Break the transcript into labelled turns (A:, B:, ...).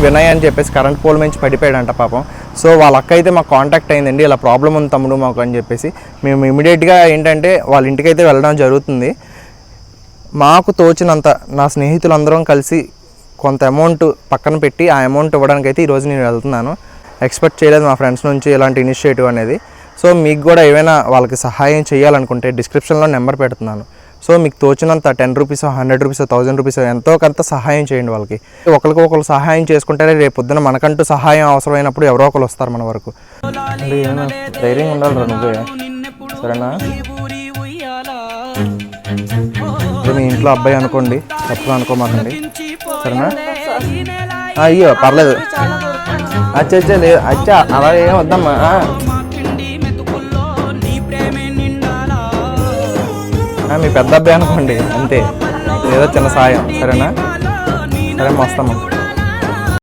A: వినయ్ అని చెప్పేసి current pole నుంచి పడిపోయాడంట పాపం. సో వాళ్ళ అక్క అయితే మాకు కాంటాక్ట్ అయిందండి, ఇలా ప్రాబ్లం ఉంది తమ్ముడు మాకు అని చెప్పేసి. మేము ఇమీడియట్గా ఏంటంటే వాళ్ళ ఇంటికి అయితే వెళ్ళడం జరుగుతుంది. మాకు తోచినంత నా స్నేహితులందరం కలిసి కొంత అమౌంట్ పక్కన పెట్టి ఆ అమౌంట్ ఇవ్వడానికి అయితే ఈరోజు నేను వెళ్తున్నాను. ఎక్స్పెక్ట్ చేయలేదు మా ఫ్రెండ్స్ నుంచి ఇలాంటి ఇనిషియేటివ్ అనేది. సో మీకు కూడా ఏమైనా వాళ్ళకి సహాయం చేయాలనుకుంటే డిస్క్రిప్షన్లో నెంబర్ పెడుతున్నాను. సో మీకు తోచినంత 10 రూపీస్, 100 రూపీస్, 1000 రూపీస్ ఎంతో కొంత సహాయం చేయండి వాళ్ళకి. ఒకరు సహాయం చేసుకుంటే రేపు పొద్దున మనకంటూ సహాయం అవసరమైనప్పుడు ఎవరో ఒకరు వస్తారు మన వరకు. ధైర్యంగా ఉండాలిరా నువ్వే, సరేనా? మీ ఇంట్లో అబ్బాయి అనుకోండి, తప్పుగా అనుకోమాకండి, సరేనా? అయ్యో పర్లేదు, అచ్చా అలా ఏం వద్దమ్మా. మీ పెద్ద అబ్బాయి అనుకోండి అంతే, ఏదో చిన్న సాయం, సరేనా? సరే వస్తాము.